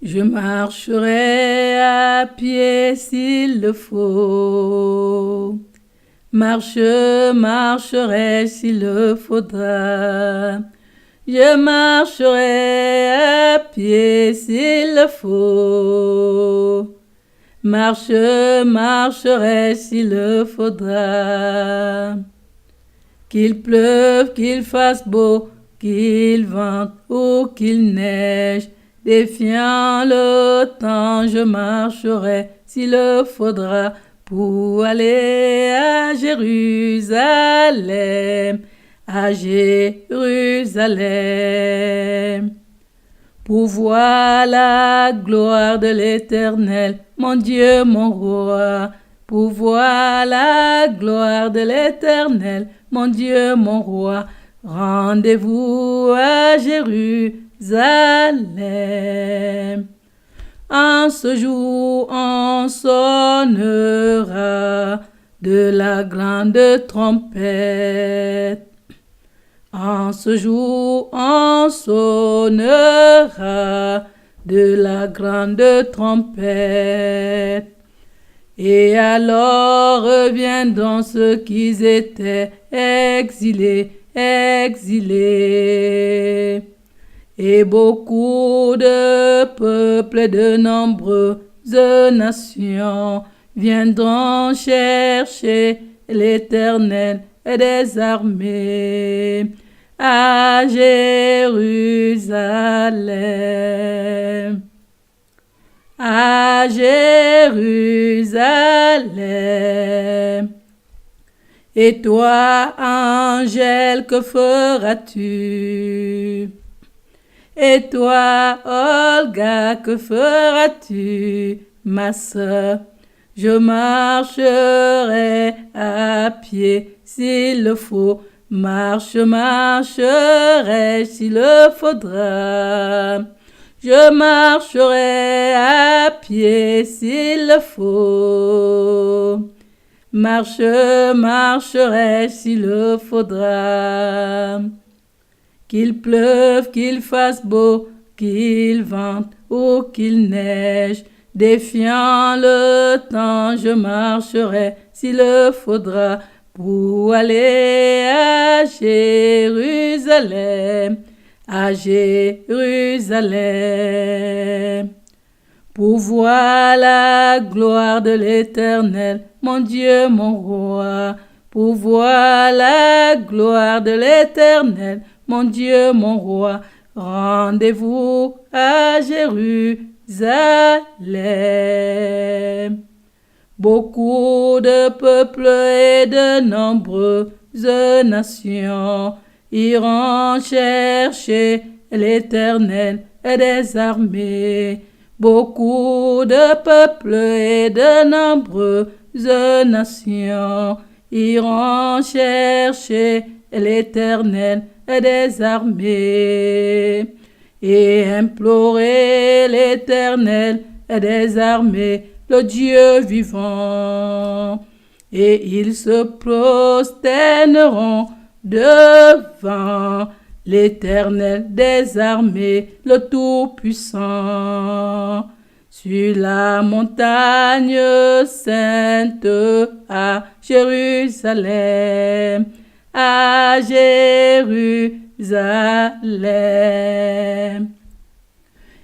Je marcherai à pied s'il le faut. Marcherai s'il le faudra. Je marcherai à pied s'il le faut. Marcherai s'il le faudra. Qu'il pleuve, qu'il fasse beau, qu'il vente ou qu'il neige, défiant le temps, je marcherai s'il le faudra pour aller à Jérusalem, à Jérusalem. Pour voir la gloire de l'Éternel, mon Dieu, mon roi. Pour voir la gloire de l'Éternel, mon Dieu, mon roi. Rendez-vous à Jérusalem. En ce jour, on sonnera de la grande trompette. En ce jour, on sonnera de la grande trompette. Et alors reviendront ceux qui étaient exilés. Et beaucoup de peuples et de nombreuses nations viendront chercher l'Éternel et des armées à Jérusalem. À Jérusalem. Et toi, Angèle, que feras-tu? Et toi, Olga, que feras-tu, ma sœur? Je marcherai à pied s'il le faut. Marcherai s'il le faudra. Je marcherai à pied s'il le faut. Marcherai s'il le faudra. Qu'il pleuve, qu'il fasse beau, qu'il vente ou qu'il neige, défiant le temps, je marcherai s'il le faudra pour aller à Jérusalem, à Jérusalem. Pour voir la gloire de l'Éternel, mon Dieu, mon roi. Pour voir la gloire de l'Éternel, mon Dieu, mon roi. Rendez-vous à Jérusalem. Beaucoup de peuples et de nombreuses nations iront chercher l'Éternel et des armées. Beaucoup de peuples et de nombreuses nations iront chercher l'Éternel et des armées et implorer l'Éternel et des armées, le Dieu vivant. Et ils se prosterneront devant l'Éternel des armées, le Tout-Puissant, sur la montagne sainte à Jérusalem, à Jérusalem.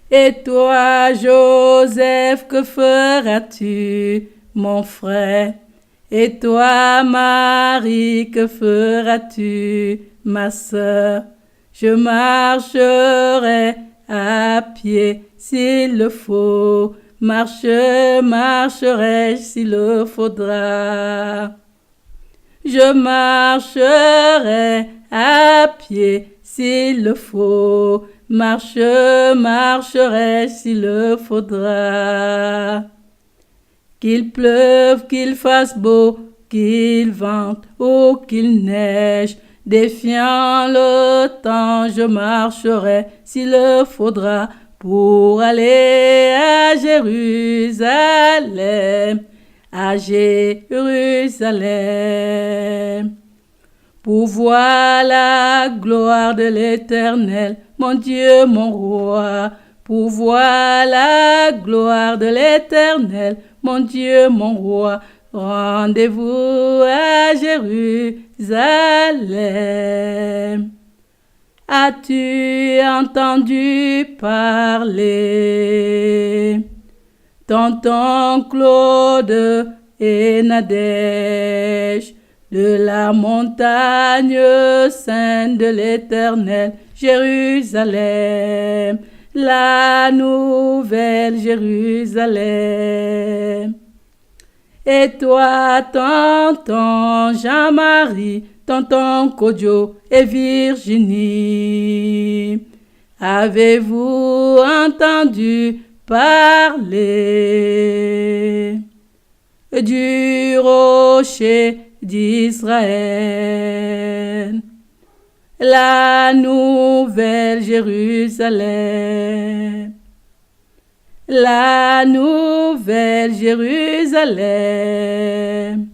Et toi, Joseph, que feras-tu, mon frère? Et toi, Marie, que feras-tu, ma sœur? Je marcherai à pied s'il le faut. Marcherai s'il le faudra. Je marcherai à pied s'il le faut. Marcherai s'il le faudra. Qu'il pleuve, qu'il fasse beau, qu'il vente ou qu'il neige, défiant le temps, je marcherai s'il le faudra pour aller à Jérusalem, à Jérusalem. Pour voir la gloire de l'Éternel, mon Dieu, mon roi, pour voir la gloire de l'Éternel, mon Dieu, mon roi. Rendez-vous à Jérusalem. As-tu entendu parler? Tonton Claude et Nadège, de la montagne sainte de l'Éternel, Jérusalem, la nouvelle Jérusalem. Et toi, tonton Jean-Marie, tonton Kodjo et Virginie, avez-vous entendu parler du rocher d'Israël, la nouvelle Jérusalem, la nouvelle Jérusalem.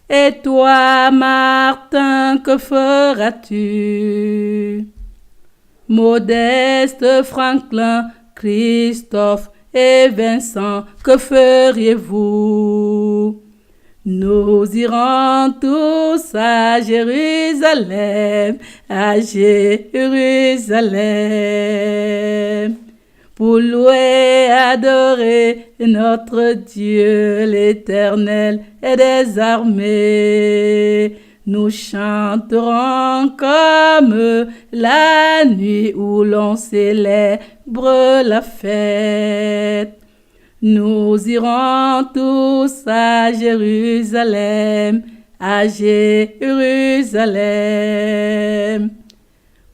Et toi, Martin, que feras-tu? Modeste, Franklin, Christophe et Vincent, que feriez-vous? Nous irons tous à Jérusalem, à Jérusalem, pour louer, adorer notre Dieu l'Éternel et des armées. Nous chanterons comme la nuit où l'on célèbre la fête. Nous irons tous à Jérusalem, à Jérusalem,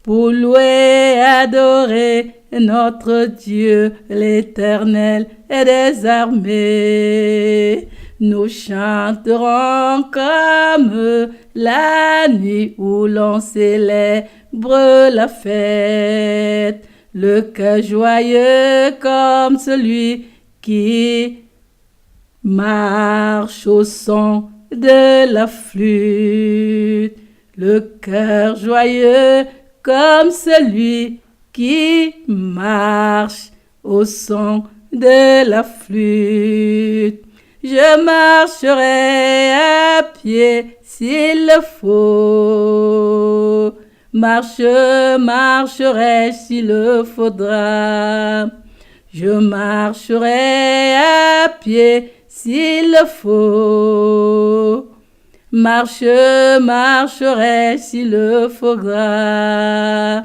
pour louer, adorer notre Dieu l'Éternel et des armées. Nous chanterons comme la nuit où l'on célèbre la fête. Le cœur joyeux comme celui qui marche au son de la flûte. Le cœur joyeux comme celui qui marche au son de la flûte. Je marcherai à pied s'il le faut. Marcherai s'il le faudra. Je marcherai à pied s'il le faut. Marcherai s'il le faudra.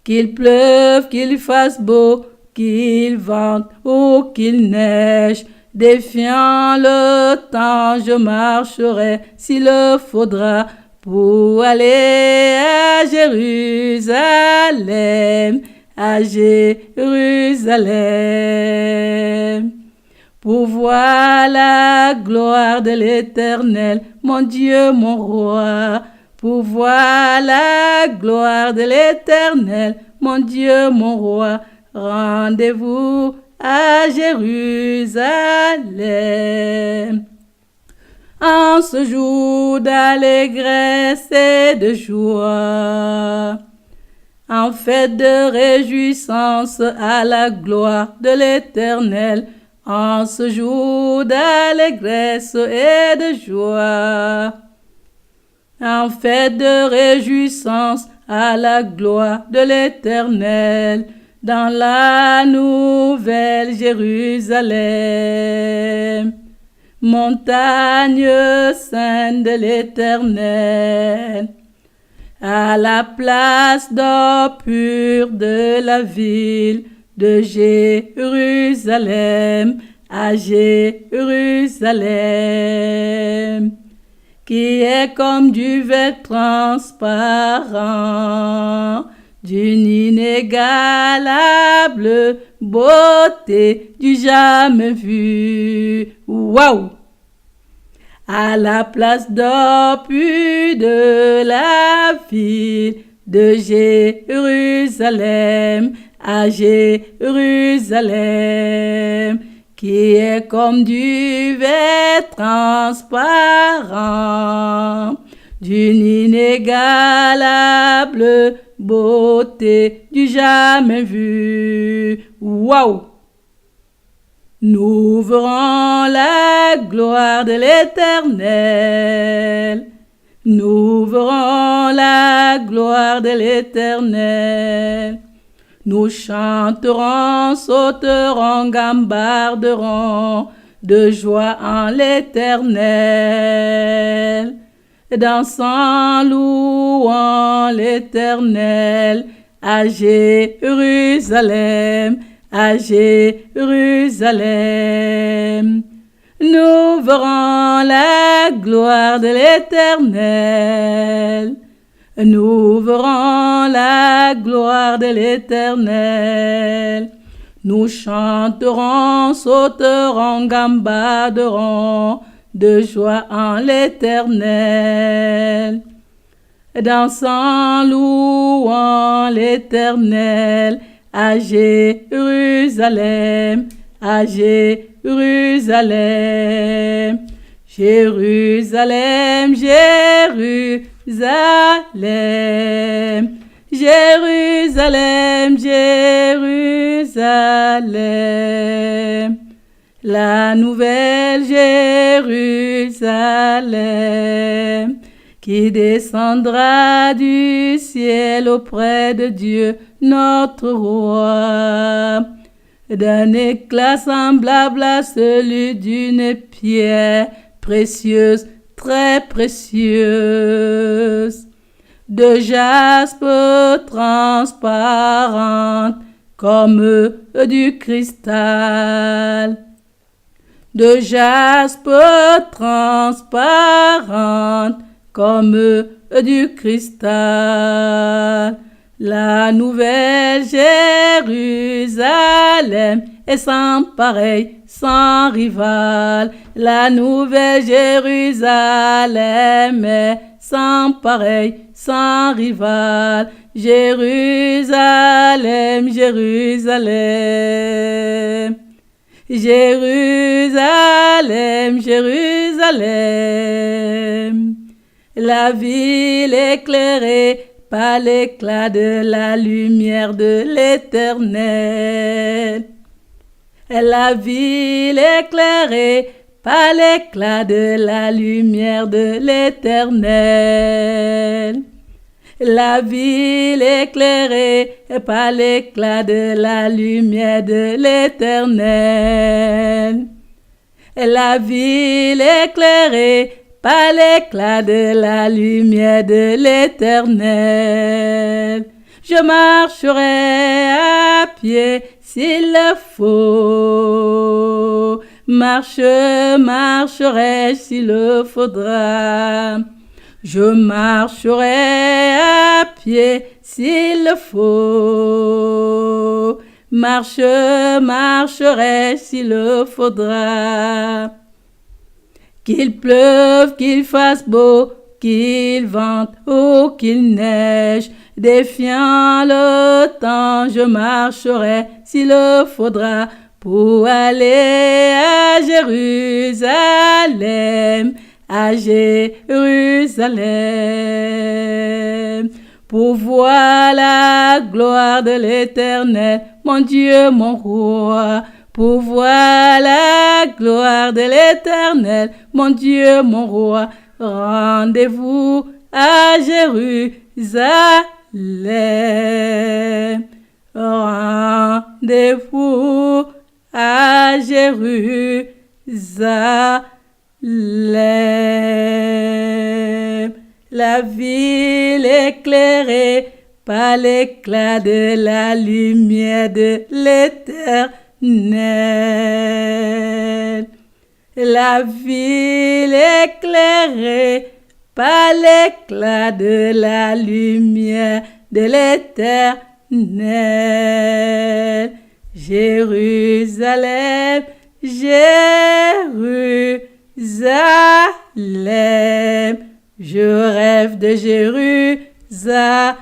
Qu'il pleuve, qu'il fasse beau, qu'il vente ou qu'il neige, défiant le temps, je marcherai s'il le faudra pour aller à Jérusalem, à Jérusalem, pour voir la gloire de l'Éternel, mon Dieu, mon roi, pour voir la gloire de l'Éternel, mon Dieu, mon roi. Rendez-vous à Jérusalem. En ce jour d'allégresse et de joie, en fête de réjouissance à la gloire de l'Éternel, en ce jour d'allégresse et de joie, en fête de réjouissance à la gloire de l'Éternel, dans la nouvelle Jérusalem, montagne sainte de l'Éternel, à la place d'or pur de la ville de Jérusalem, à Jérusalem, qui est comme du verre transparent, d'une inégalable beauté du jamais vu. Waouh! À la place d'or pur de la ville de Jérusalem, à Jérusalem, qui est comme du verre transparent, d'une inégalable beauté du jamais vu. Waouh! Nous verrons la gloire de l'Éternel. Nous verrons la gloire de l'Éternel. Nous chanterons, sauterons, gambarderons de joie en l'Éternel. Dansant, louant l'Éternel à Jérusalem, à Jérusalem. Nous verrons la gloire de l'Éternel. Nous verrons la gloire de l'Éternel. Nous chanterons, sauterons, gambarderons de joie en l'Éternel. Dansant, louant l'Éternel à Jérusalem, à Jérusalem. Jérusalem, Jérusalem, Jérusalem, Jérusalem. La nouvelle Jérusalem qui descendra du ciel auprès de Dieu notre roi, d'un éclat semblable à celui d'une pierre précieuse, très précieuse, de jaspe transparente comme du cristal, de jaspe transparente comme du cristal. La nouvelle Jérusalem est sans pareil, sans rival. La nouvelle Jérusalem est sans pareil, sans rival. Jérusalem, Jérusalem. Jérusalem, Jérusalem. La ville éclairée par l'éclat de la lumière de l'Éternel. La ville éclairée par l'éclat de la lumière de l'Éternel. La ville éclairée par l'éclat de la lumière de l'Éternel. La ville éclairée par l'éclat de la lumière de l'Éternel. Je marcherai à pied s'il le faut. Marcherai s'il le faudra. Je marcherai à pied s'il le faut. Marcherai s'il le faudra. Qu'il pleuve, qu'il fasse beau, qu'il vente ou qu'il neige, défiant le temps, je marcherai s'il le faudra pour aller à Jérusalem, à Jérusalem, pour voir la gloire de l'Éternel, mon Dieu, mon roi. Pour voir la gloire de l'Éternel, mon Dieu, mon roi. Rendez-vous à Jérusalem. Rendez-vous à Jérusalem. La ville éclairée par l'éclat de la lumière de l'Éternel. La ville éclairée par l'éclat de la lumière de l'Éternel. Jérusalem, Jérusalem, je rêve de Jérusalem.